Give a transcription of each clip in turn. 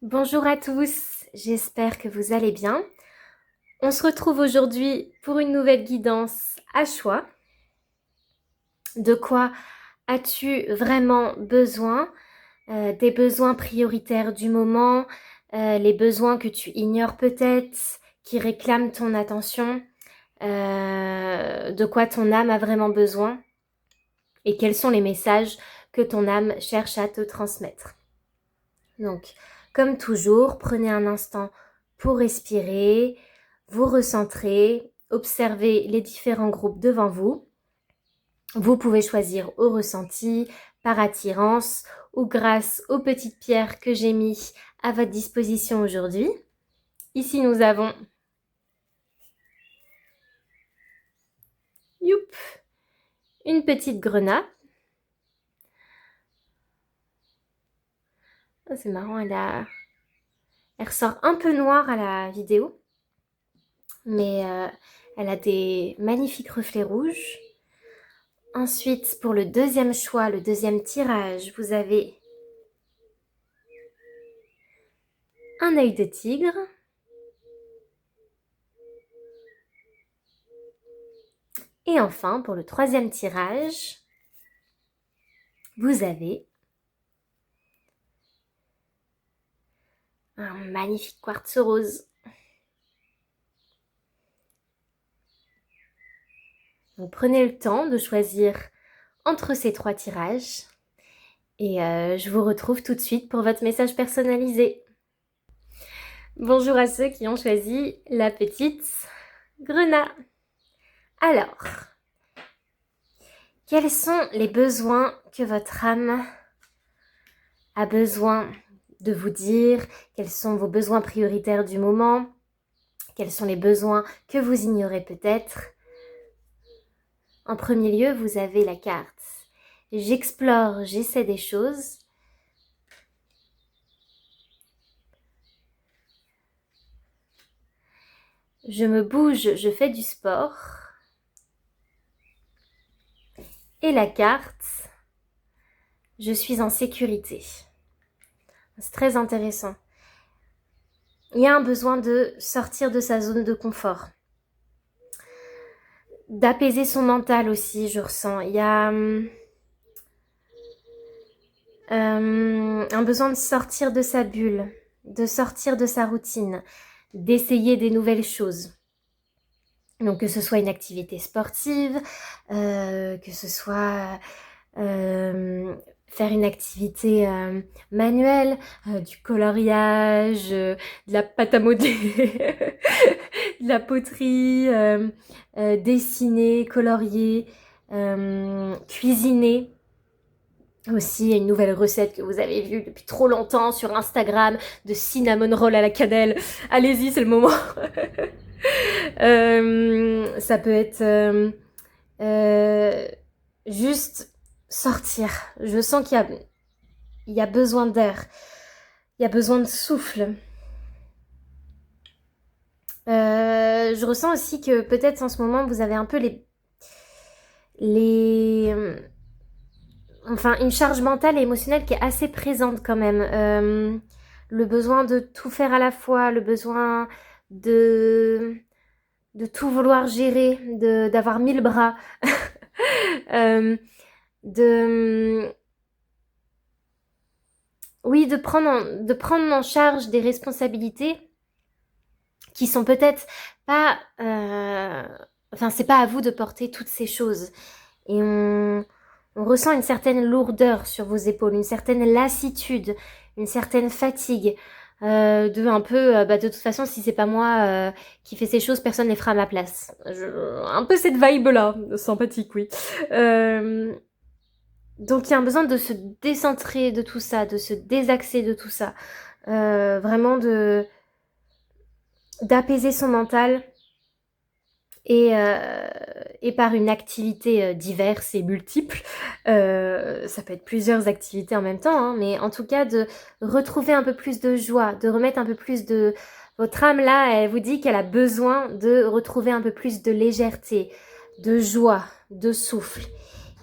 Bonjour à tous, j'espère que vous allez bien. On se retrouve aujourd'hui pour une nouvelle guidance à choix. De quoi as-tu vraiment besoin? Des besoins prioritaires du moment, les besoins que tu ignores peut-être, qui réclament ton attention, de quoi ton âme a vraiment besoin et quels sont les messages que ton âme cherche à te transmettre. Donc, comme toujours, prenez un instant pour respirer, vous recentrer, observer les différents groupes devant vous. Vous pouvez choisir au ressenti, par attirance ou grâce aux petites pierres que j'ai mis à votre disposition aujourd'hui. Ici, nous avons une petite grenade. Oh, c'est marrant, elle ressort un peu noire à la vidéo, mais elle a des magnifiques reflets rouges. Ensuite, pour le deuxième choix, le deuxième tirage, vous avez un œil de tigre. Et enfin, pour le troisième tirage, vous avez un magnifique quartz rose. Donc prenez le temps de choisir entre ces trois tirages. Et je vous retrouve tout de suite pour votre message personnalisé. Bonjour à ceux qui ont choisi la petite grenade. Alors, quels sont les besoins que votre âme a besoin de vous dire? Quels sont vos besoins prioritaires du moment? Quels sont les besoins que vous ignorez peut-être? En premier lieu, vous avez la carte. J'explore, j'essaie des choses. Je me bouge, je fais du sport. Et la carte, je suis en sécurité. C'est très intéressant. Il y a un besoin de sortir de sa zone de confort. D'apaiser son mental aussi, je ressens. Il y a un besoin de sortir de sa bulle, de sortir de sa routine, d'essayer des nouvelles choses. Donc que ce soit une activité sportive, que ce soit faire une activité manuelle, du coloriage, de la pâte à modeler, de la poterie, dessiner, colorier, cuisiner. Aussi, une nouvelle recette que vous avez vue depuis trop longtemps sur Instagram de cinnamon roll à la cannelle. Allez-y, c'est le moment. Ça peut être juste sortir. Je sens qu'il y a besoin d'air. Il y a besoin de souffle. Je ressens aussi que peut-être en ce moment, vous avez un peu enfin, une charge mentale et émotionnelle qui est assez présente quand même. Le besoin de tout faire à la fois, le besoin de tout vouloir gérer, d'avoir 1000 bras, oui, de prendre en charge des responsabilités qui sont peut-être pas, enfin, c'est pas à vous de porter toutes ces choses. Et on ressent une certaine lourdeur sur vos épaules, une certaine lassitude, une certaine fatigue. De toute façon, si c'est pas moi qui fais ces choses, personne les fera à ma place. Un peu cette vibe-là, sympathique, oui. Donc il y a un besoin de se décentrer de tout ça, de se désaxer de tout ça. Vraiment d'apaiser son mental et par une activité diverse et multiple. Ça peut être plusieurs activités en même temps, hein, mais en tout cas de retrouver un peu plus de joie, de remettre un peu plus de... Votre âme là, elle vous dit qu'elle a besoin de retrouver un peu plus de légèreté, de joie, de souffle.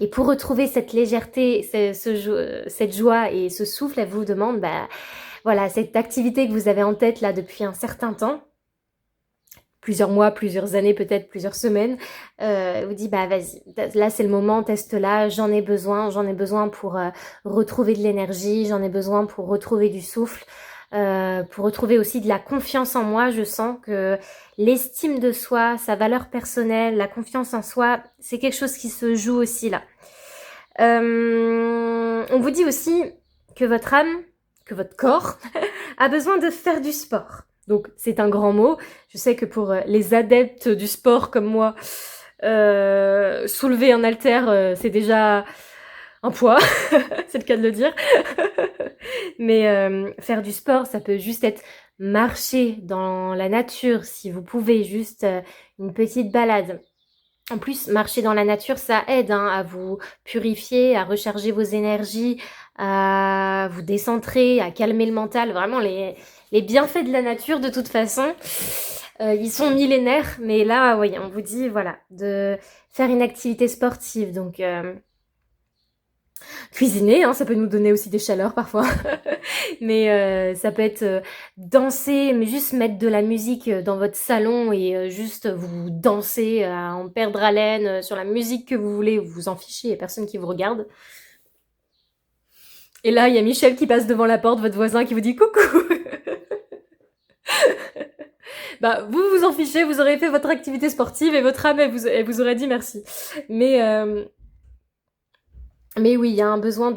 Et pour retrouver cette légèreté, cette joie et ce souffle, elle vous demande voilà, cette activité que vous avez en tête là depuis un certain temps, plusieurs mois, plusieurs années, peut-être plusieurs semaines, vous dit bah vas-y, là c'est le moment, teste-là, j'en ai besoin pour retrouver de l'énergie, j'en ai besoin pour retrouver du souffle, pour retrouver aussi de la confiance en moi. Je sens que l'estime de soi, sa valeur personnelle, la confiance en soi, c'est quelque chose qui se joue aussi là. On vous dit aussi que votre âme, que votre corps a besoin de faire du sport. Donc c'est un grand mot. Je sais que pour les adeptes du sport comme moi, soulever un haltère, c'est déjà un poids, c'est le cas de le dire. Mais faire du sport, ça peut juste être marcher dans la nature, si vous pouvez, juste une petite balade. En plus, marcher dans la nature, ça aide à vous purifier, à recharger vos énergies, à vous décentrer, à calmer le mental. Vraiment, les bienfaits de la nature, de toute façon, ils sont millénaires. Mais là, oui, on vous dit, voilà, de faire une activité sportive. Donc, cuisiner, hein, ça peut nous donner aussi des chaleurs parfois. Mais ça peut être danser, mais juste mettre de la musique dans votre salon et juste vous danser à en perdre haleine sur la musique que vous voulez, vous vous en fichez, il n'y a personne qui vous regarde. Et là, il y a Michel qui passe devant la porte, votre voisin qui vous dit coucou. Bah, vous vous en fichez, vous aurez fait votre activité sportive et votre âme, elle vous aurait dit merci. Mais oui, il y a un besoin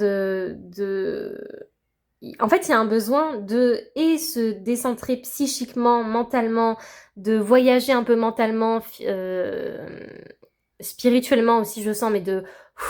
en fait, il y a un besoin de se décentrer psychiquement, mentalement, de voyager un peu mentalement, spirituellement aussi, je sens, mais de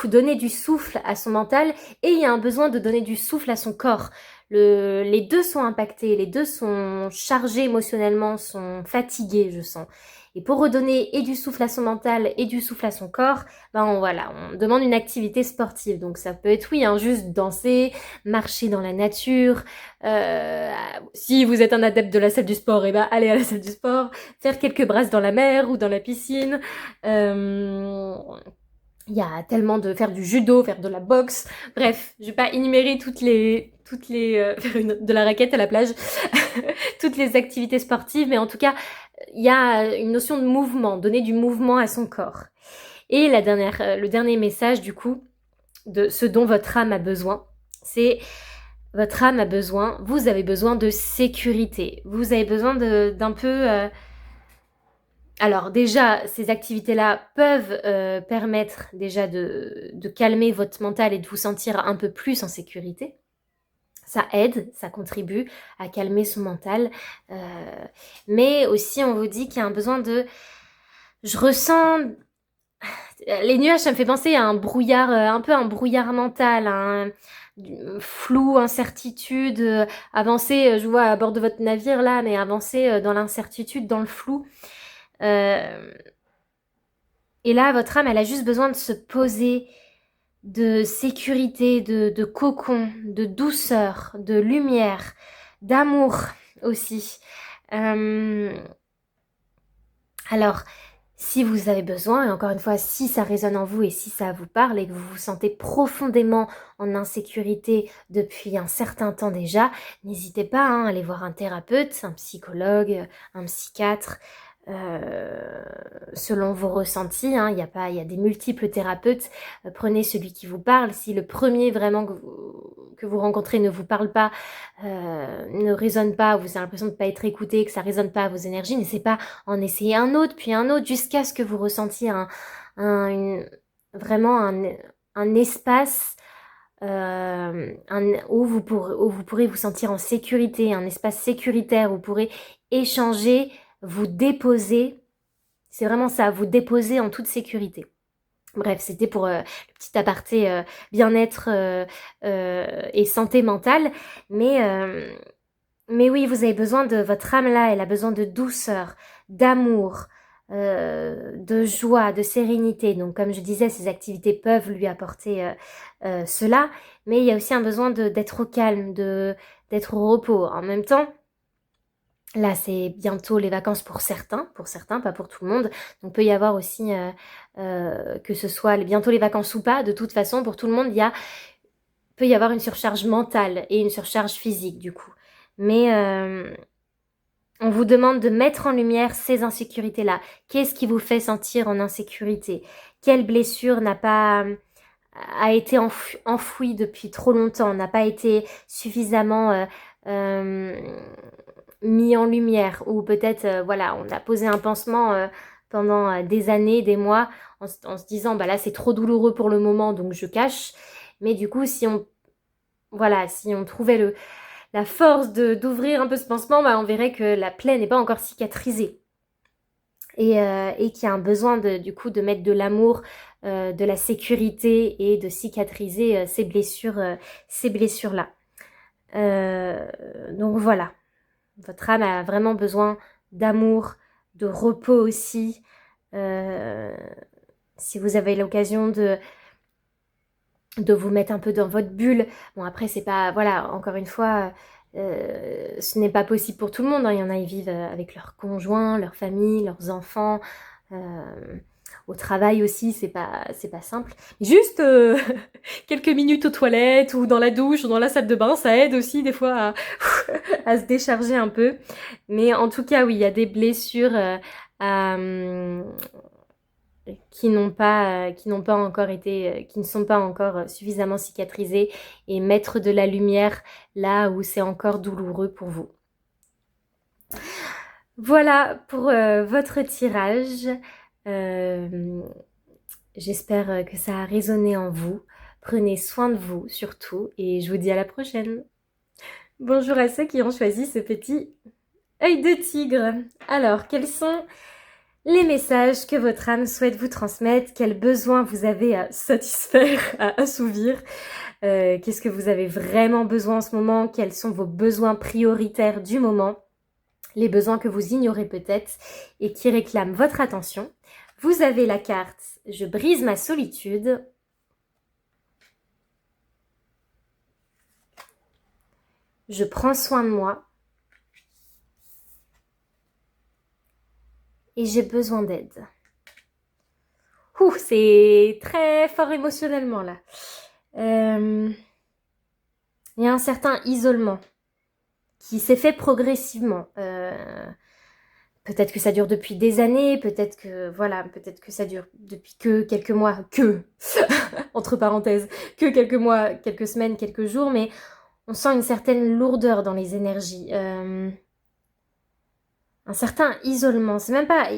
donner du souffle à son mental. Et il y a un besoin de donner du souffle à son corps. Les deux sont impactés, les deux sont chargés émotionnellement, sont fatigués, je sens. Et pour redonner et du souffle à son mental et du souffle à son corps, ben on demande une activité sportive. Donc ça peut être, oui, juste danser, marcher dans la nature. Si vous êtes un adepte de la salle du sport, allez à la salle du sport, faire quelques brasses dans la mer ou dans la piscine. Il y a tellement de faire du judo, faire de la boxe. Bref, je vais pas énumérer toutes les faire de la raquette à la plage, toutes les activités sportives, mais en tout cas, il y a une notion de mouvement, donner du mouvement à son corps. Et le dernier message du coup de ce dont votre âme a besoin, c'est votre âme a besoin, vous avez besoin de sécurité. Vous avez besoin d'un peu alors déjà, ces activités-là peuvent permettre déjà de calmer votre mental et de vous sentir un peu plus en sécurité. Ça aide, ça contribue à calmer son mental. Mais aussi, on vous dit qu'il y a un besoin de... Je ressens... Les nuages, ça me fait penser à un brouillard, un peu un brouillard mental, un flou, incertitude, avancer, je vois à bord de votre navire là, mais avancer dans l'incertitude, dans le flou. Et là, votre âme, elle a juste besoin de se poser, de sécurité, de cocon, de douceur, de lumière, d'amour aussi. Alors, si vous avez besoin, et encore une fois, si ça résonne en vous et si ça vous parle et que vous vous sentez profondément en insécurité depuis un certain temps déjà, n'hésitez pas à aller voir un thérapeute, un psychologue, un psychiatre, selon vos ressentis, il y a des multiples thérapeutes. Prenez celui qui vous parle. Si le premier vraiment que vous rencontrez ne vous parle pas, ne résonne pas, vous avez l'impression de ne pas être écouté, que ça résonne pas à vos énergies, n'essayez pas en essayer un autre, puis un autre, jusqu'à ce que vous ressentiez vraiment un espace où vous pourrez vous sentir en sécurité, un espace sécuritaire où vous pourrez échanger, vous déposer. C'est vraiment ça, vous déposer en toute sécurité. Bref, c'était pour le petit aparté bien-être et santé mentale. Mais oui, vous avez besoin de votre âme là, elle a besoin de douceur, d'amour, de joie, de sérénité. Donc comme je disais, ces activités peuvent lui apporter cela. Mais il y a aussi un besoin d'être au calme, d'être au repos. En même temps, là, c'est bientôt les vacances pour certains, pas pour tout le monde. Donc, peut y avoir aussi, que ce soit bientôt les vacances ou pas, de toute façon, pour tout le monde, peut y avoir une surcharge mentale et une surcharge physique, du coup. mais on vous demande de mettre en lumière ces insécurités-là. Qu'est-ce qui vous fait sentir en insécurité? Quelle blessure n'a pas a été enfouie depuis trop longtemps, n'a pas été suffisamment mis en lumière, ou peut-être voilà, on a posé un pansement pendant des années, des mois, en se disant bah là c'est trop douloureux pour le moment donc je cache. Mais du coup si on trouvait la force d'ouvrir un peu ce pansement, bah on verrait que la plaie n'est pas encore cicatrisée. Et qui a un besoin du coup de mettre de l'amour, de la sécurité et de cicatriser ces blessures-là. Donc voilà, votre âme a vraiment besoin d'amour, de repos aussi. Si vous avez l'occasion de vous mettre un peu dans votre bulle. Bon, après, c'est pas... Voilà, encore une fois, ce n'est pas possible pour tout le monde. Hein. Il y en a, ils vivent avec leurs conjoints, leur famille, leurs enfants. Au travail aussi, c'est pas simple. Juste quelques minutes aux toilettes ou dans la douche ou dans la salle de bain, ça aide aussi des fois à se décharger un peu. Mais en tout cas, oui, il y a des blessures qui ne sont pas encore suffisamment cicatrisées, et mettre de la lumière là où c'est encore douloureux pour vous. Voilà pour votre tirage. J'espère que ça a résonné en vous. Prenez soin de vous surtout, et je vous dis à la prochaine. Bonjour à ceux qui ont choisi ce petit œil de tigre. Alors, quels sont les messages que votre âme souhaite vous transmettre? Quels besoins vous avez à satisfaire, à assouvir? Qu'est-ce que vous avez vraiment besoin en ce moment? Quels sont vos besoins prioritaires du moment? Les besoins que vous ignorez peut-être et qui réclament votre attention. Vous avez la carte « Je brise ma solitude ». Je prends soin de moi. Et j'ai besoin d'aide. Ouh, c'est très fort émotionnellement là. Il y a un certain isolement qui s'est fait progressivement. Peut-être que ça dure depuis des années, peut-être que ça dure depuis que quelques mois, entre parenthèses, que quelques mois, quelques semaines, quelques jours, mais on sent une certaine lourdeur dans les énergies. Un certain isolement. C'est même pas...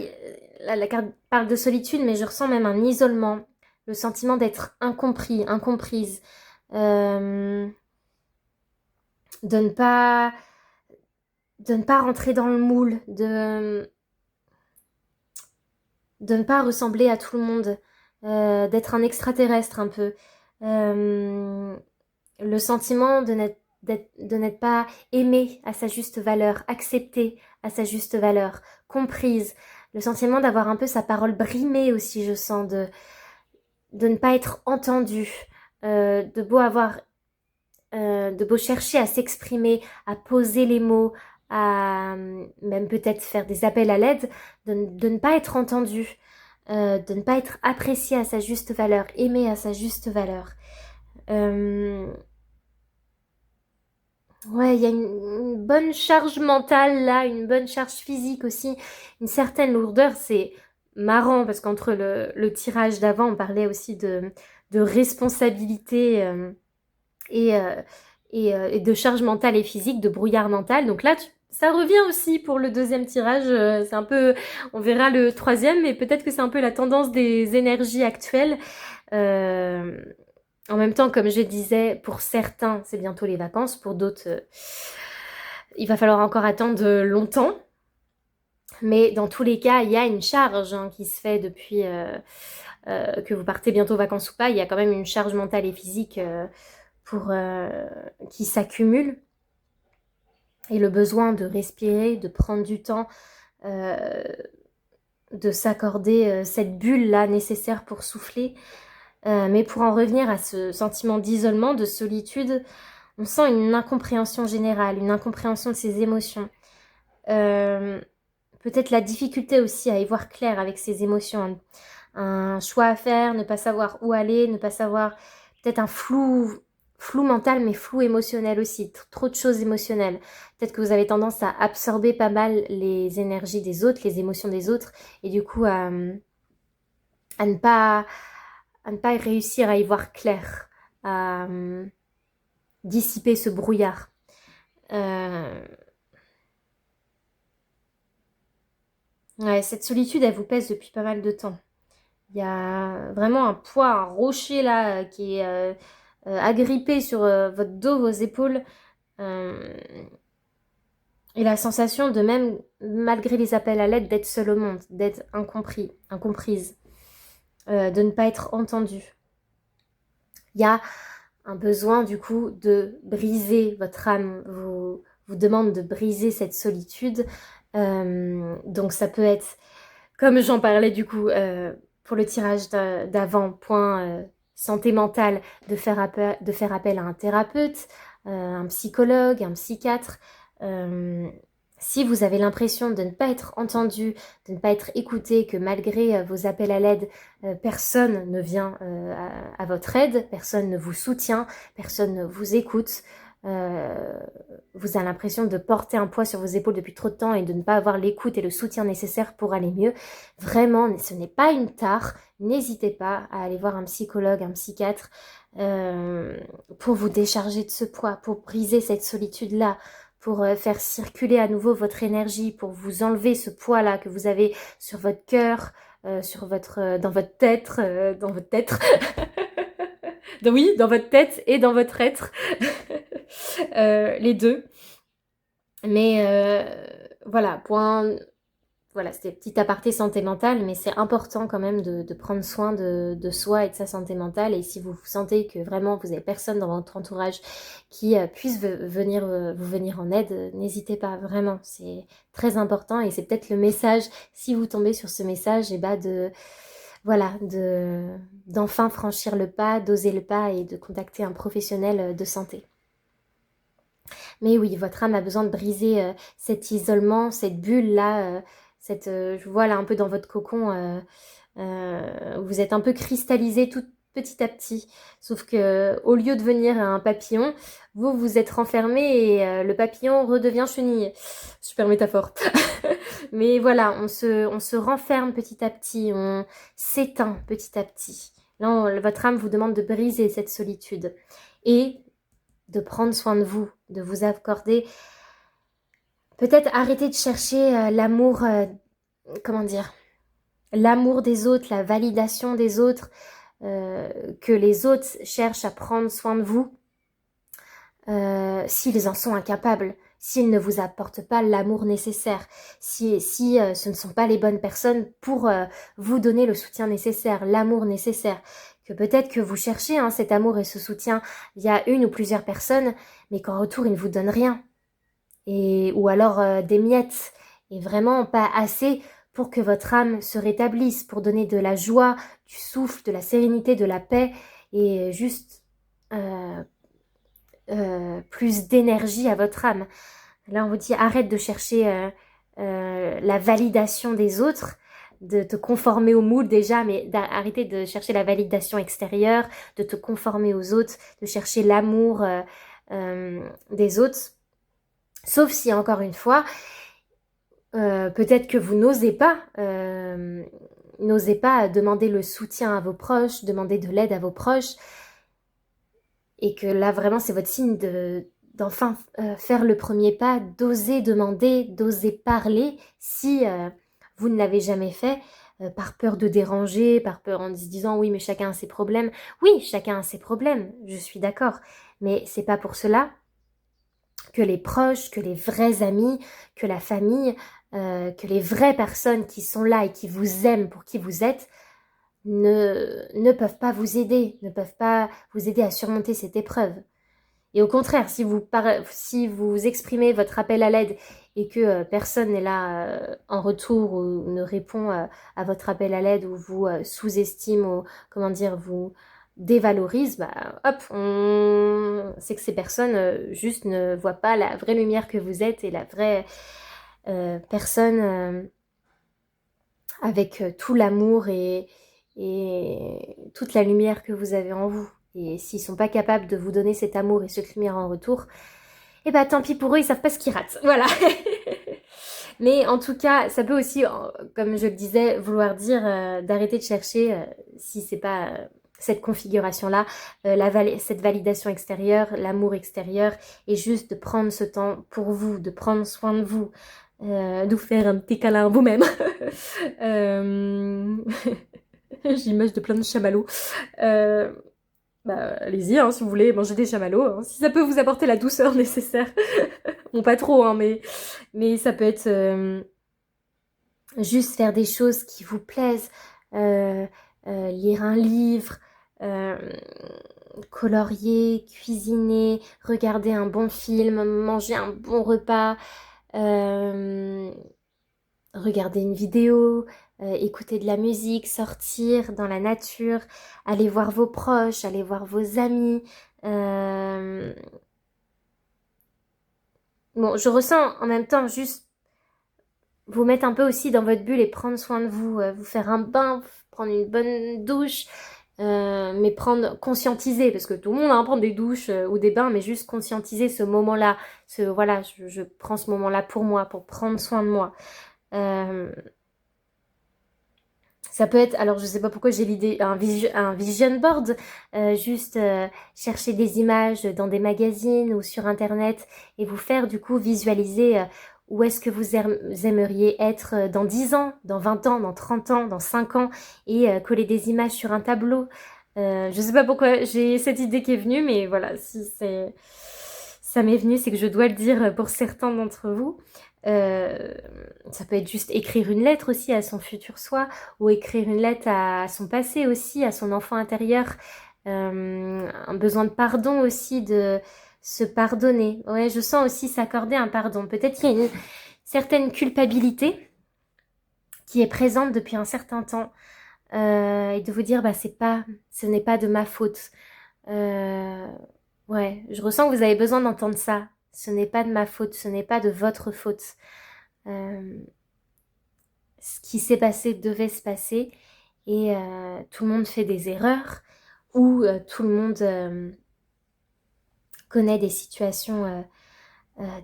La carte parle de solitude, mais je ressens même un isolement. Le sentiment d'être incompris, incomprise. De ne pas rentrer dans le moule. De ne pas ressembler à tout le monde. D'être un extraterrestre un peu. Le sentiment de n'être pas aimé à sa juste valeur, accepté à sa juste valeur, comprise, le sentiment d'avoir un peu sa parole brimée aussi, je sens, de ne pas être entendu, de beau chercher à s'exprimer, à poser les mots, à même peut-être faire des appels à l'aide, de ne pas être entendu, de ne pas être apprécié à sa juste valeur, aimé à sa juste valeur. Ouais, il y a une bonne charge mentale là, une bonne charge physique aussi, une certaine lourdeur. C'est marrant parce qu'entre le tirage d'avant, on parlait aussi de responsabilité et de charge mentale et physique, de brouillard mental. Donc là, ça revient aussi pour le deuxième tirage. C'est un peu, on verra le troisième, mais peut-être que c'est un peu la tendance des énergies actuelles. En même temps, comme je disais, pour certains, c'est bientôt les vacances. Pour d'autres, il va falloir encore attendre longtemps. Mais dans tous les cas, il y a une charge qui se fait depuis que vous partez bientôt aux vacances ou pas. Il y a quand même une charge mentale et physique qui s'accumule. Et le besoin de respirer, de prendre du temps, de s'accorder cette bulle-là nécessaire pour souffler. Mais pour en revenir à ce sentiment d'isolement, de solitude, on sent une incompréhension générale, une incompréhension de ses émotions. Peut-être la difficulté aussi à y voir clair avec ses émotions. Un choix à faire, ne pas savoir où aller, ne pas savoir... Peut-être un flou flou mental, mais flou émotionnel aussi, trop de choses émotionnelles. Peut-être que vous avez tendance à absorber pas mal les énergies des autres, les émotions des autres, et du coup à ne pas réussir à y voir clair, à dissiper ce brouillard. Ouais, cette solitude, elle vous pèse depuis pas mal de temps. Il y a vraiment un poids, un rocher là qui est agrippé sur votre dos, vos épaules. Euh, et la sensation de même, malgré les appels à l'aide, d'être seul au monde, d'être incompris, incomprise, de ne pas être entendu. Il y a un besoin du coup de briser votre âme, vous demande de briser cette solitude. Donc ça peut être, comme j'en parlais du coup pour le tirage d'avant, point santé mentale, de faire appel à un thérapeute, un psychologue, un psychiatre. Si vous avez l'impression de ne pas être entendu, de ne pas être écouté, que malgré vos appels à l'aide, personne ne vient à votre aide, personne ne vous soutient, personne ne vous écoute, vous avez l'impression de porter un poids sur vos épaules depuis trop de temps et de ne pas avoir l'écoute et le soutien nécessaire pour aller mieux, vraiment, ce n'est pas une tare. N'hésitez pas à aller voir un psychologue, un psychiatre, pour vous décharger de ce poids, pour briser cette solitude-là, pour faire circuler à nouveau votre énergie, pour vous enlever ce poids-là que vous avez sur votre cœur, dans votre tête, oui, dans votre tête et dans votre être, les deux. Mais voilà, voilà, c'était petit aparté santé mentale, mais c'est important quand même de prendre soin de soi et de sa santé mentale. Et si vous sentez que vraiment vous n'avez personne dans votre entourage qui puisse vous venir en aide, n'hésitez pas, vraiment, c'est très important. Et c'est peut-être le message, si vous tombez sur ce message, et d'enfin franchir le pas, d'oser le pas et de contacter un professionnel de santé. Mais oui, votre âme a besoin de briser cet isolement, cette bulle-là, je vois là un peu dans votre cocon, vous êtes un peu cristallisé tout petit à petit. Sauf que au lieu de devenir un papillon, vous vous êtes renfermé et le papillon redevient chenille. Super métaphore. Mais voilà, on se renferme petit à petit, on s'éteint petit à petit. Là, votre âme vous demande de briser cette solitude et de prendre soin de vous, de vous accorder. Peut-être arrêter de chercher l'amour, comment dire, l'amour des autres, la validation des autres, que les autres cherchent à prendre soin de vous, s'ils en sont incapables, s'ils ne vous apportent pas l'amour nécessaire, si ce ne sont pas les bonnes personnes pour vous donner le soutien nécessaire, l'amour nécessaire, que peut-être que vous cherchez cet amour et ce soutien via une ou plusieurs personnes, mais qu'en retour, ils ne vous donnent rien. Ou alors des miettes, et vraiment pas assez pour que votre âme se rétablisse, pour donner de la joie, du souffle, de la sérénité, de la paix, et juste plus d'énergie à votre âme. Là, on vous dit, arrête de chercher la validation des autres, de te conformer au moule déjà, mais d'arrêter de chercher la validation extérieure, de te conformer aux autres, de chercher l'amour des autres. Sauf si, encore une fois, peut-être que vous n'osez pas demander le soutien à vos proches, demander de l'aide à vos proches, et que là, vraiment, c'est votre signe d'enfin faire le premier pas, d'oser demander, d'oser parler, si vous ne l'avez jamais fait, par peur de déranger, par peur en se disant oui, mais chacun a ses problèmes. Oui, chacun a ses problèmes, je suis d'accord, mais c'est pas pour cela que les proches, que les vrais amis, que la famille, que les vraies personnes qui sont là et qui vous aiment pour qui vous êtes, ne peuvent pas vous aider, ne peuvent pas vous aider à surmonter cette épreuve. Et au contraire, si vous exprimez votre appel à l'aide et que personne n'est là en retour ou ne répond à votre appel à l'aide ou vous sous-estime ou vous dévalorise, hop, on sait que ces personnes juste ne voient pas la vraie lumière que vous êtes et la vraie personne avec tout l'amour et toute la lumière que vous avez en vous. Et s'ils sont pas capables de vous donner cet amour et cette lumière en retour, eh ben tant pis pour eux, ils savent pas ce qu'ils ratent. Voilà. Mais en tout cas, ça peut aussi, comme je le disais, vouloir dire d'arrêter de chercher, si c'est pas cette configuration-là, cette validation extérieure, l'amour extérieur, et juste de prendre ce temps pour vous, de prendre soin de vous, de vous faire un petit câlin vous-même. J'ai l'image de plein de chamallows. Bah, allez-y, hein, si vous voulez manger des chamallows, hein, si ça peut vous apporter la douceur nécessaire. Bon, pas trop, hein, mais ça peut être juste faire des choses qui vous plaisent, lire un livre, colorier, cuisiner, regarder un bon film, manger un bon repas, regarder une vidéo, écouter de la musique, sortir dans la nature, aller voir vos proches, aller voir vos amis. Bon, je ressens en même temps juste vous mettre un peu aussi dans votre bulle et prendre soin de vous, vous faire un bain, prendre une bonne douche, mais conscientiser, parce que tout le monde a prendre des douches ou des bains, mais juste conscientiser ce moment-là, voilà, je prends ce moment-là pour moi, pour prendre soin de moi. Ça peut être, alors je sais pas pourquoi j'ai l'idée, un vision board, juste chercher des images dans des magazines ou sur internet et vous faire du coup visualiser où est-ce que vous aimeriez être dans 10 ans, dans 20 ans, dans 30 ans, dans 5 ans et coller des images sur un tableau. Je sais pas pourquoi j'ai cette idée qui est venue, mais voilà, si ça m'est venu, c'est que je dois le dire pour certains d'entre vous. Ça peut être juste écrire une lettre aussi à son futur soi ou écrire une lettre à son passé aussi, à son enfant intérieur. Un besoin de pardon aussi, de se pardonner. Ouais, je sens aussi s'accorder un pardon. Peut-être qu'il y a une certaine culpabilité qui est présente depuis un certain temps et de vous dire bah ce n'est pas de ma faute. Ouais, je ressens que vous avez besoin d'entendre ça. Ce n'est pas de ma faute, ce n'est pas de votre faute. Ce qui s'est passé devait se passer et tout le monde fait des erreurs ou tout le monde connaît des situations,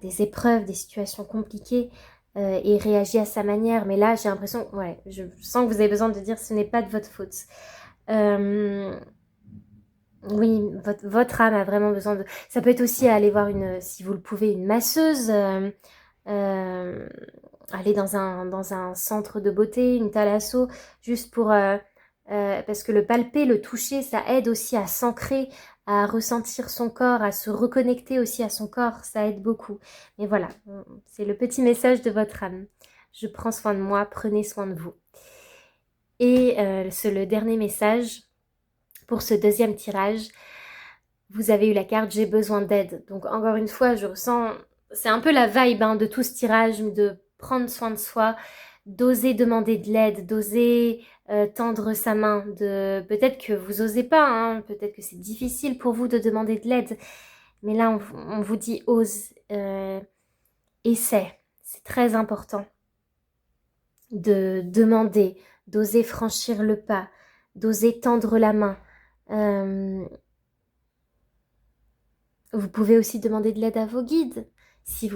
des épreuves, des situations compliquées et réagit à sa manière. Mais là, j'ai l'impression, ouais, je sens que vous avez besoin de dire ce n'est pas de votre faute. Oui, votre âme a vraiment besoin de... Ça peut être aussi aller voir si vous le pouvez, une masseuse, aller dans un centre de beauté, une thalasso, juste pour... parce que le palper, le toucher, ça aide aussi à s'ancrer, à ressentir son corps, à se reconnecter aussi à son corps, ça aide beaucoup. Mais voilà, c'est le petit message de votre âme. Je prends soin de moi, prenez soin de vous. Et c'est le dernier message pour ce deuxième tirage. Vous avez eu la carte « J'ai besoin d'aide ». Donc encore une fois, je ressens... C'est un peu la vibe de tout ce tirage, de prendre soin de soi, d'oser demander de l'aide, d'oser tendre sa main. Peut-être que vous osez pas, peut-être que c'est difficile pour vous de demander de l'aide. Mais là, on vous dit « Ose, essaie ». C'est très important de demander, d'oser franchir le pas, d'oser tendre la main. Vous pouvez aussi demander de l'aide à vos guides,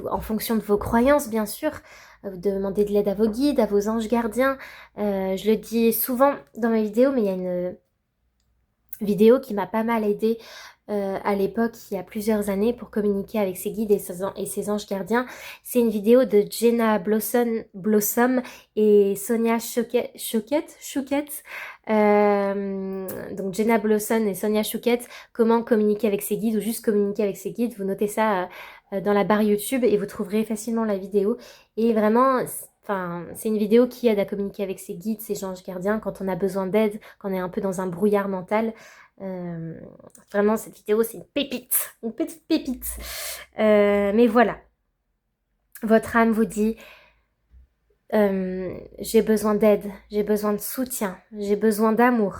en fonction de vos croyances bien sûr, vous demandez de l'aide à vos guides, à vos anges gardiens. Je le dis souvent dans mes vidéos, mais il y a une vidéo qui m'a pas mal aidée à l'époque, il y a plusieurs années, pour communiquer avec ses guides et ses anges gardiens. C'est une vidéo de Jenna Blossom et Sonia Choquette. Donc Jenna Blossom et Sonia Choquette, comment communiquer avec ses guides ou juste communiquer avec ses guides. Vous notez ça dans la barre YouTube et vous trouverez facilement la vidéo. Et vraiment, c'est une vidéo qui aide à communiquer avec ses guides, ses anges gardiens, quand on a besoin d'aide, quand on est un peu dans un brouillard mental. Vraiment, cette vidéo, c'est une petite pépite. Mais voilà, votre âme vous dit j'ai besoin d'aide, j'ai besoin de soutien, j'ai besoin d'amour,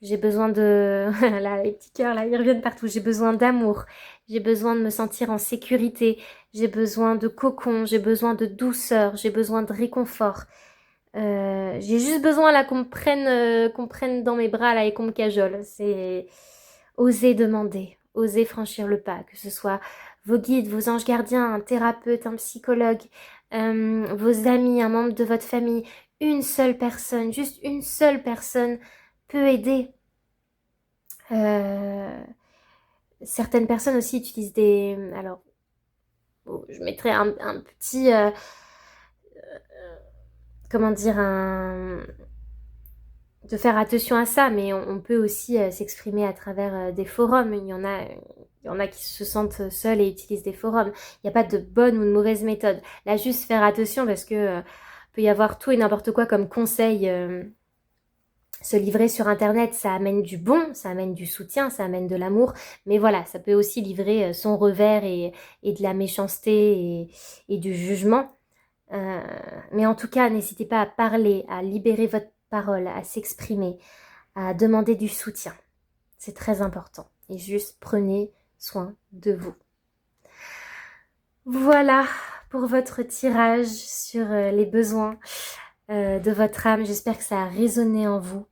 j'ai besoin de... là, les petits cœurs, là, ils reviennent partout. J'ai besoin d'amour, j'ai besoin de me sentir en sécurité, j'ai besoin de cocon, j'ai besoin de douceur, j'ai besoin de réconfort. J'ai juste besoin là qu'on me prenne dans mes bras là et qu'on me cajole. osez demander, osez franchir le pas, que ce soit vos guides, vos anges gardiens, un thérapeute, un psychologue, vos amis, un membre de votre famille, une seule personne, juste une seule personne peut aider. Certaines personnes aussi utilisent des... Alors, je mettrai un petit... comment dire, de faire attention à ça, mais on peut aussi s'exprimer à travers des forums. Il y en a qui se sentent seuls et utilisent des forums. Il n'y a pas de bonne ou de mauvaise méthode. Là, juste faire attention parce que peut y avoir tout et n'importe quoi comme conseil. Se livrer sur Internet, ça amène du bon, ça amène du soutien, ça amène de l'amour. Mais voilà, ça peut aussi livrer son revers et de la méchanceté et du jugement. Mais en tout cas, n'hésitez pas à parler, à libérer votre parole, à s'exprimer, à demander du soutien. C'est très important. Et juste prenez soin de vous. Voilà pour votre tirage sur les besoins de votre âme. J'espère que ça a résonné en vous.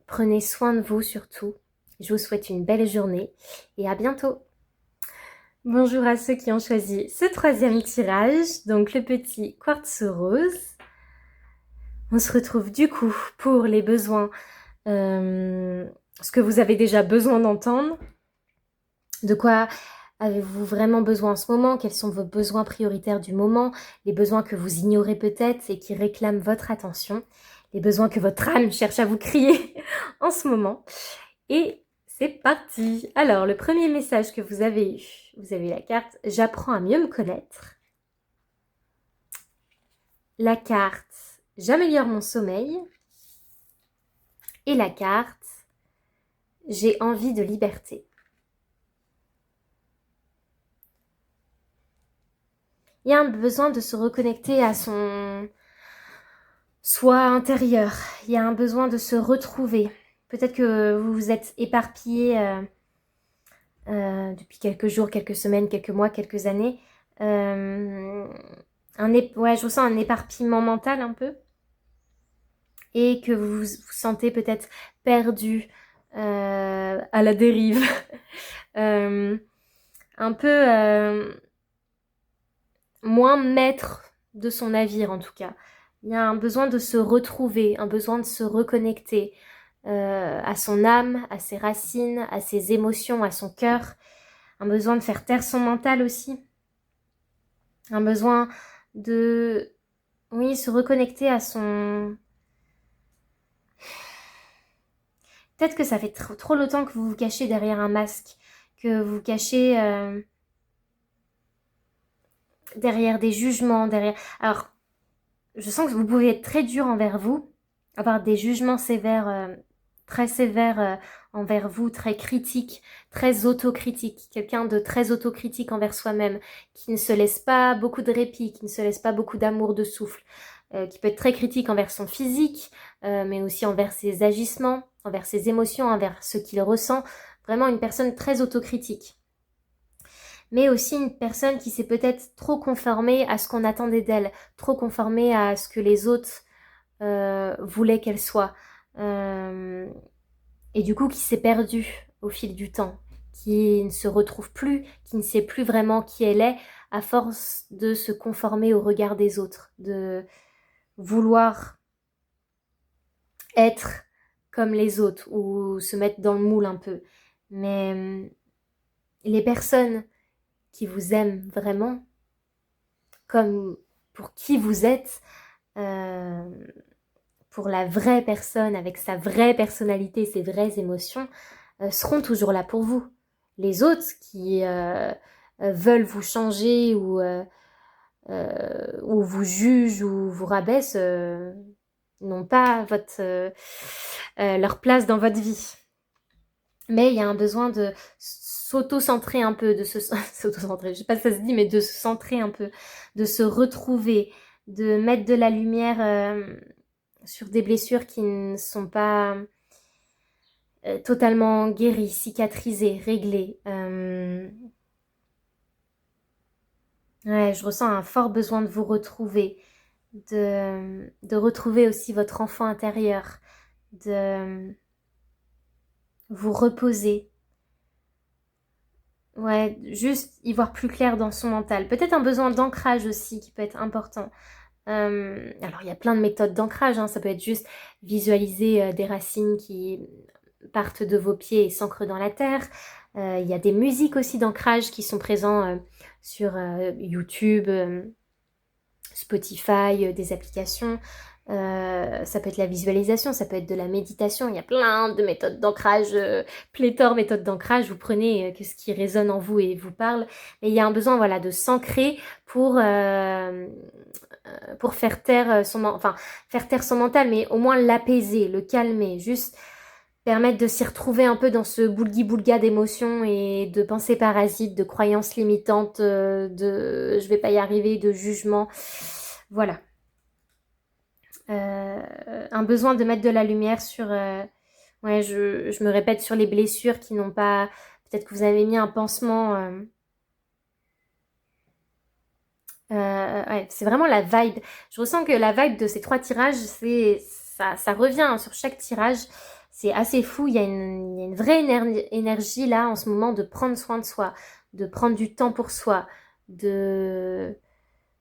Prenez soin de vous surtout. Je vous souhaite une belle journée et à bientôt. Bonjour à ceux qui ont choisi ce troisième tirage, donc le petit quartz rose. On se retrouve du coup pour les besoins, ce que vous avez déjà besoin d'entendre. De quoi avez-vous vraiment besoin en ce moment? Quels sont vos besoins prioritaires du moment? Les besoins que vous ignorez peut-être et qui réclament votre attention. Les besoins que votre âme cherche à vous crier en ce moment. Et c'est parti. Alors, le premier message que vous avez eu, vous avez la carte « J'apprends à mieux me connaître ». La carte « J'améliore mon sommeil ». Et la carte « J'ai envie de liberté ». Il y a un besoin de se reconnecter à son soi intérieur. Il y a un besoin de se retrouver. Peut-être que vous vous êtes éparpillé depuis quelques jours, quelques semaines, quelques mois, quelques années. Ouais, je ressens un éparpillement mental un peu. Et que vous vous sentez peut-être perdu, à la dérive. Un peu moins maître de son navire en tout cas. Il y a un besoin de se retrouver, un besoin de se reconnecter à son âme, à ses racines, à ses émotions, à son cœur. Un besoin de faire taire son mental aussi. Un besoin de, oui, se reconnecter à son... Peut-être que ça fait trop longtemps que vous vous cachez derrière un masque, que vous cachez derrière des jugements, derrière... Alors, je sens que vous pouvez être très dur envers vous, avoir des jugements sévères, très sévères envers vous, très critiques, très autocritiques, quelqu'un de très autocritique envers soi-même, qui ne se laisse pas beaucoup de répit, qui ne se laisse pas beaucoup d'amour de souffle, qui peut être très critique envers son physique, mais aussi envers ses agissements, envers ses émotions, envers ce qu'il ressent. Vraiment une personne très autocritique. Mais aussi une personne qui s'est peut-être trop conformée à ce qu'on attendait d'elle, trop conformée à ce que les autres voulaient qu'elle soit. Et du coup qui s'est perdue au fil du temps, qui ne se retrouve plus, qui ne sait plus vraiment qui elle est, à force de se conformer au regard des autres, de vouloir être comme les autres ou se mettre dans le moule un peu. Mais les personnes qui vous aiment vraiment, comme pour qui vous êtes, pour la vraie personne, avec sa vraie personnalité, ses vraies émotions, seront toujours là pour vous. Les autres qui veulent vous changer ou vous jugent ou vous rabaissent n'ont pas leur place dans votre vie. Mais il y a un besoin de s'auto-centrer un peu, de s'auto-centrer, je sais pas si ça se dit, mais de se centrer un peu, de se retrouver, de mettre de la lumière sur des blessures qui ne sont pas totalement guéries, cicatrisées, réglées. Ouais, je ressens un fort besoin de vous retrouver, de retrouver aussi votre enfant intérieur, de vous reposer. Ouais, juste y voir plus clair dans son mental. Peut-être un besoin d'ancrage aussi qui peut être important. Alors, il y a plein de méthodes d'ancrage, hein. Ça peut être juste visualiser des racines qui partent de vos pieds et s'ancrent dans la terre. Il y a des musiques aussi d'ancrage qui sont présents sur YouTube, Spotify, des applications. Ça peut être la visualisation, ça peut être de la méditation. Il y a plein de méthodes d'ancrage, pléthore méthodes d'ancrage. Vous prenez ce qui résonne en vous et vous parle. Mais il y a un besoin, voilà, de s'ancrer pour faire taire faire taire son mental, mais au moins l'apaiser, le calmer, juste permettre de s'y retrouver un peu dans ce boulgui-boulga d'émotions et de pensées parasites, de croyances limitantes, de je vais pas y arriver, de jugement. Voilà. Un besoin de mettre de la lumière sur... ouais, je me répète sur les blessures qui n'ont pas... Peut-être que vous avez mis un pansement... ouais, c'est vraiment la vibe. Je ressens que la vibe de ces 3 tirages, ça revient hein, sur chaque tirage. C'est assez fou. Il y a une vraie énergie là en ce moment de prendre soin de soi, de prendre du temps pour soi, de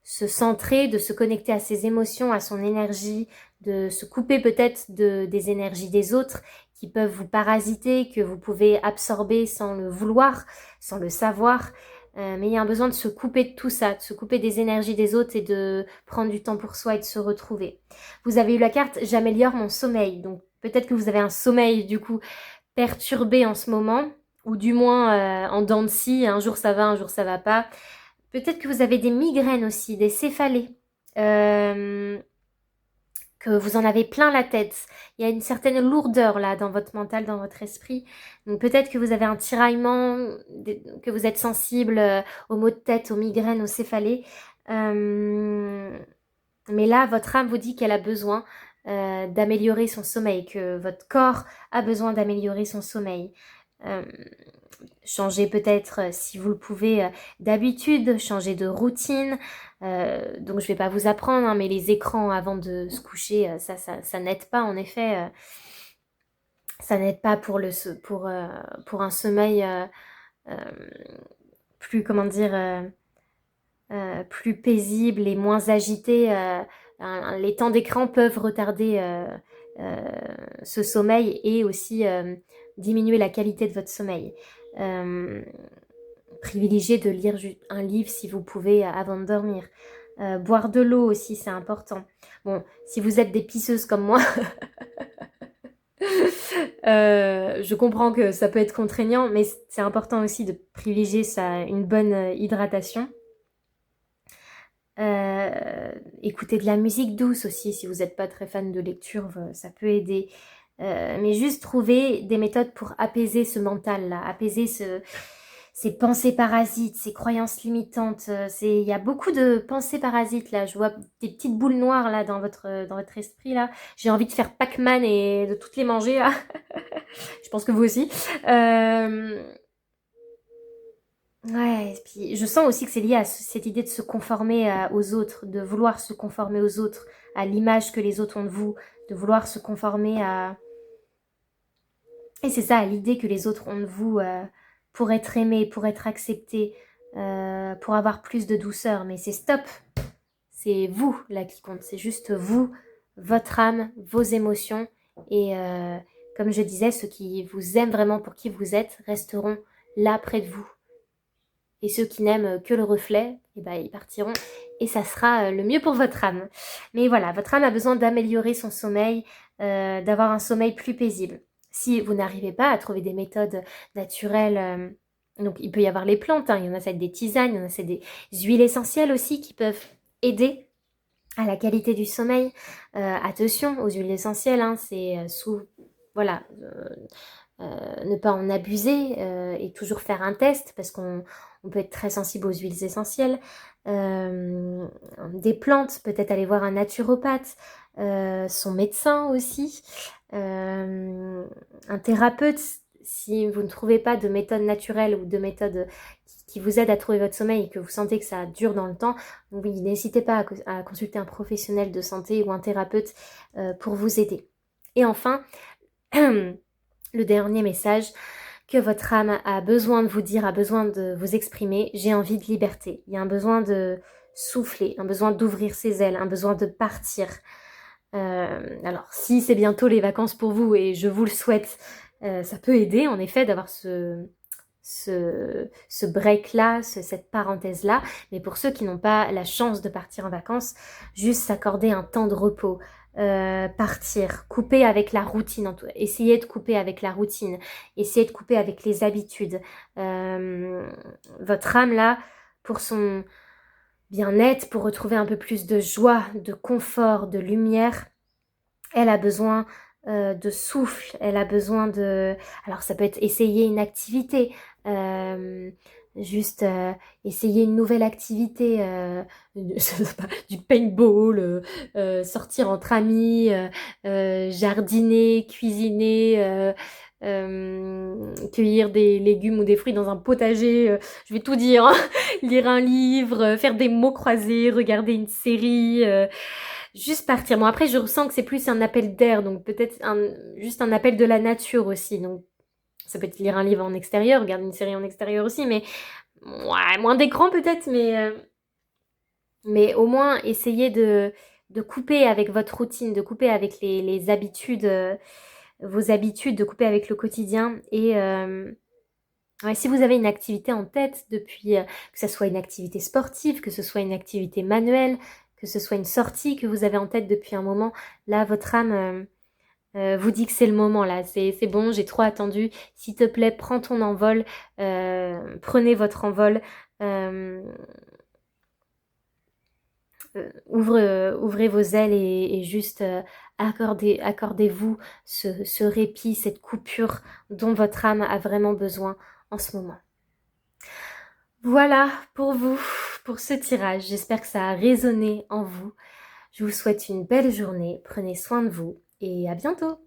se centrer, de se connecter à ses émotions, à son énergie, de se couper peut-être des énergies des autres qui peuvent vous parasiter, que vous pouvez absorber sans le vouloir, sans le savoir. Mais il y a un besoin de se couper de tout ça, de se couper des énergies des autres et de prendre du temps pour soi et de se retrouver. Vous avez eu la carte « J'améliore mon sommeil ». Donc peut-être que vous avez un sommeil du coup perturbé en ce moment, ou du moins en dents de scie, un jour ça va, un jour ça va pas. Peut-être que vous avez des migraines aussi, des céphalées, que vous en avez plein la tête. Il y a une certaine lourdeur là dans votre mental, dans votre esprit. Donc peut-être que vous avez un tiraillement, que vous êtes sensible aux maux de tête, aux migraines, aux céphalées. Mais là, votre âme vous dit qu'elle a besoin d'améliorer son sommeil, que votre corps a besoin d'améliorer son sommeil. Changer peut-être, si vous le pouvez, d'habitude, changer de routine. Donc je vais pas vous apprendre, hein, mais les écrans avant de se coucher, ça n'aide pas en effet. Ça n'aide pas pour un sommeil plus, comment dire, plus paisible et moins agité. Les temps d'écran peuvent retarder ce sommeil et aussi diminuer la qualité de votre sommeil. Privilégiez de lire un livre si vous pouvez avant de dormir. Boire de l'eau aussi, c'est important. Bon, si vous êtes des pisseuses comme moi, je comprends que ça peut être contraignant, mais c'est important aussi de privilégier une bonne hydratation. Écouter de la musique douce aussi, si vous n'êtes pas très fan de lecture, ça peut aider. Mais juste trouver des méthodes pour apaiser ce mental-là, apaiser ces pensées parasites, ces croyances limitantes. Il y a beaucoup de pensées parasites là. Je vois des petites boules noires là dans votre esprit là. J'ai envie de faire Pac-Man et de toutes les manger là. Je pense que vous aussi. Ouais, et puis je sens aussi que c'est lié à cette idée de se conformer aux autres, de vouloir se conformer aux autres, à l'image que les autres ont de vous, de vouloir se conformer à... Et c'est ça, à l'idée que les autres ont de vous pour être aimé, pour être accepté, pour avoir plus de douceur. Mais c'est stop, c'est vous là qui compte, c'est juste vous, votre âme, vos émotions. Et comme je disais, ceux qui vous aiment vraiment pour qui vous êtes resteront là près de vous. Et ceux qui n'aiment que le reflet, eh ben, ils partiront et ça sera le mieux pour votre âme. Mais voilà, votre âme a besoin d'améliorer son sommeil, d'avoir un sommeil plus paisible. Si vous n'arrivez pas à trouver des méthodes naturelles, donc il peut y avoir les plantes, hein, il y en a ça des tisanes, il y en a c'est des huiles essentielles aussi qui peuvent aider à la qualité du sommeil. Attention aux huiles essentielles, hein, c'est voilà, ne pas en abuser et toujours faire un test parce qu'on peut être très sensible aux huiles essentielles. Des plantes, peut-être aller voir un naturopathe, son médecin aussi, un thérapeute si vous ne trouvez pas de méthode naturelle ou de méthode qui vous aide à trouver votre sommeil et que vous sentez que ça dure dans le temps, oui, n'hésitez pas à consulter un professionnel de santé ou un thérapeute pour vous aider. Et enfin, le dernier message que votre âme a besoin de vous dire, a besoin de vous exprimer, j'ai envie de liberté. Il y a un besoin de souffler, un besoin d'ouvrir ses ailes, un besoin de partir. Alors, si c'est bientôt les vacances pour vous, et je vous le souhaite, ça peut aider en effet d'avoir ce break-là, cette parenthèse-là. Mais pour ceux qui n'ont pas la chance de partir en vacances, juste s'accorder un temps de repos, partir, couper avec la routine, essayer de couper avec la routine, essayer de couper avec les habitudes. Votre âme là, pour son bien-être, pour retrouver un peu plus de joie, de confort, de lumière, elle a besoin de souffle, elle a besoin de... Alors ça peut être essayer une activité, juste essayer une nouvelle activité, je sais pas, du paintball, sortir entre amis, jardiner, cuisiner, cueillir des légumes ou des fruits dans un potager, je vais tout dire, hein. Lire un livre, faire des mots croisés, regarder une série, juste partir. Bon, après, je ressens que c'est plus un appel d'air, donc peut-être juste un appel de la nature aussi. Donc, ça peut être lire un livre en extérieur, regarder une série en extérieur aussi, mais ouais, moins d'écran peut-être, mais au moins essayer de couper avec votre routine, de couper avec les habitudes, vos habitudes, de couper avec le quotidien. Et ouais, si vous avez une activité en tête depuis, que ce soit une activité sportive, que ce soit une activité manuelle, que ce soit une sortie que vous avez en tête depuis un moment, là, votre âme vous dit que c'est le moment, là, c'est bon, j'ai trop attendu, s'il te plaît, prends ton envol, prenez votre envol, ouvrez vos ailes et juste accordez-vous ce répit, cette coupure dont votre âme a vraiment besoin en ce moment. Voilà pour vous, pour ce tirage. J'espère que ça a résonné en vous. Je vous souhaite une belle journée. Prenez soin de vous et à bientôt.